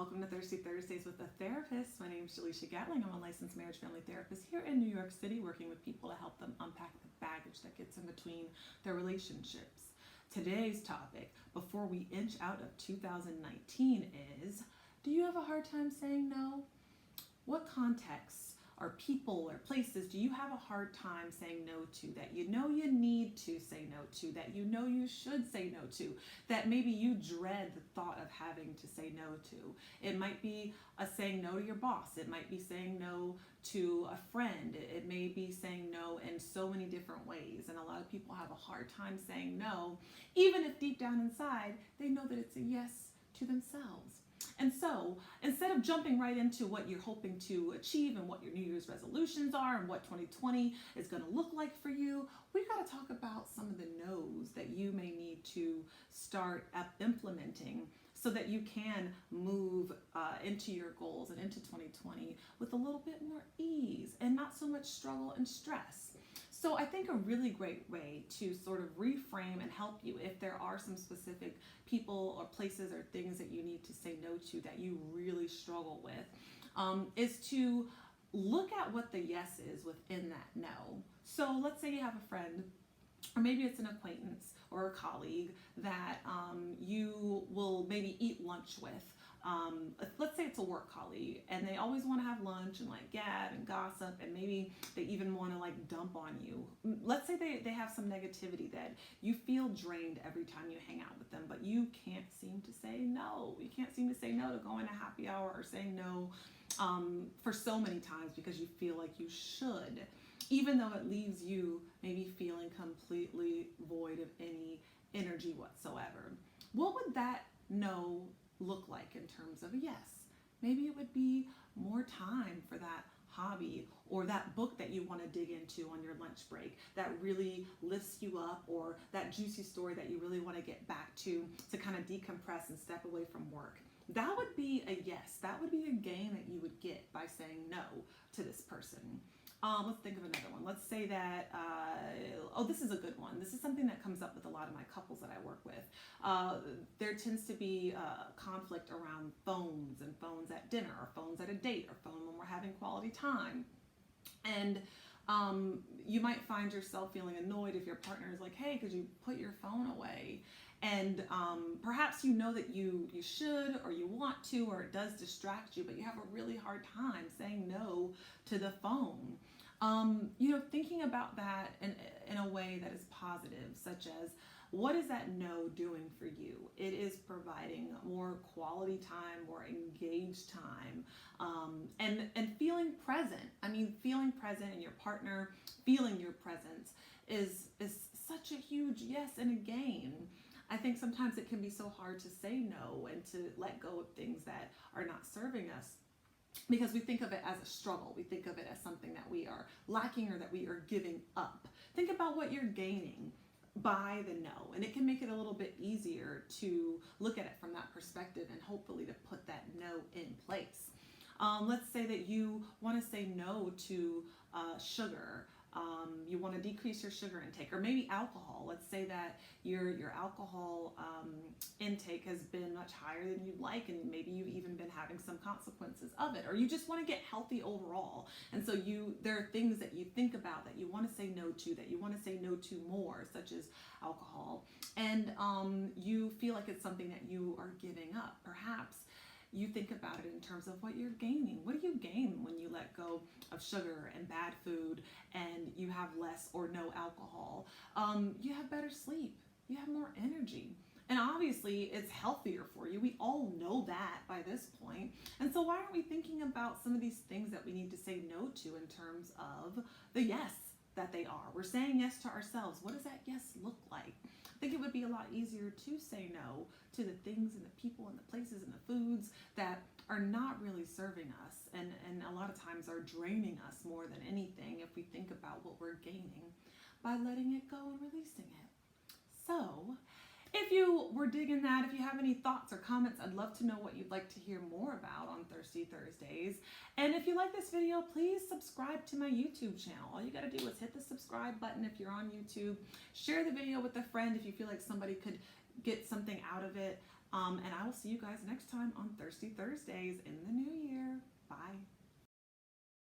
Welcome to Thirsty Thursdays with a Therapist. My name is Jelisha. I'm a licensed marriage family therapist here in New York City, working with people to help them unpack the baggage that gets in between their relationships. Today's topic, before we inch out of 2019, is: do you have a hard time saying no? What contexts or people or places do you have a hard time saying no to, that you know you need to say no to, that you know you should say no to, that maybe you dread the thought of having to say no to? It might be saying no to your boss. It might be saying no to a friend. It may be saying no in so many different ways. And a lot of people have a hard time saying no, even if deep down inside they know that it's a yes to themselves. And so, instead of jumping right into what you're hoping to achieve and what your New Year's resolutions are and what 2020 is going to look like for you, we've got to talk about some of the no's that you may need to start implementing so that you can move into your goals and into 2020 with a little bit more ease and not so much struggle and stress. So I think a really great way to sort of reframe and help you if there are some specific people or places or things that you need to say no to that you really struggle with, is to look at what the yes is within that no. So let's say you have a friend, or maybe it's an acquaintance or a colleague that you will maybe eat lunch with. Let's say it's a work colleague and they always want to have lunch and like gab and gossip, and maybe they even want to like dump on you. Let's say they have some negativity that you feel drained every time you hang out with them, but you can't seem to say no. You can't seem to say no to going to happy hour or saying no for so many times because you feel like you should, even though it leaves you maybe feeling completely void of any energy whatsoever. What would that no look like in terms of a yes? Maybe it would be more time for that hobby or that book that you want to dig into on your lunch break that really lifts you up, or that juicy story that you really want to get back to kind of decompress and step away from work. That would be a yes. That would be a gain that you would get by saying no to this person. Let's think of another one. Let's say that, this is a good one. This is something that comes up with a lot of my couples that I work with. There tends to be conflict around phones, and phones at dinner, or phones at a date, or phone when we're having quality time. And you might find yourself feeling annoyed if your partner is like, hey, could you put your phone away? And perhaps you know that you should, or you want to, or it does distract you, but you have a really hard time saying no to the phone. Thinking about that in a way that is positive, such as, what is that no doing for you? It is providing more quality time, more engaged time, and feeling present. I mean, feeling present in your partner, feeling your presence is such a huge yes and a gain. I think sometimes it can be so hard to say no and to let go of things that are not serving us, because we think of it as a struggle. We think of it as something that we are lacking or that we are giving up. Think about what you're gaining by the no, and it can make it a little bit easier to look at it from that perspective and hopefully to put that no in place. Let's say that you want to say no to sugar. You want to decrease your sugar intake, or maybe alcohol. Let's say that your alcohol intake has been much higher than you'd like, and maybe you've even been having some consequences of it, or you just want to get healthy overall. And so there are things that you think about that you want to say no to, that you want to say no to more, such as alcohol, and you feel like it's something that you are giving up. Perhaps you think about it in terms of what you're gaining. What do you gain when you let go of sugar and bad food and you have less or no alcohol? You have better sleep. You have more energy. And obviously, it's healthier for you. We all know that by this point. And so why aren't we thinking about some of these things that we need to say no to in terms of the yes that they are? We're saying yes to ourselves. What does that yes look like? I think it would be a lot easier to say no to the things and the people and the places and the foods that are not really serving us, and a lot of times are draining us more than anything, if we think about what we're gaining by letting it go and releasing it. So if you were digging that, if you have any thoughts or comments, I'd love to know what you'd like to hear more about on Thirsty Thursdays. And if you like this video, please subscribe to my YouTube channel. All you got to do is hit the subscribe button if you're on YouTube. Share the video with a friend if you feel like somebody could get something out of it. And I will see you guys next time on Thirsty Thursdays in the news.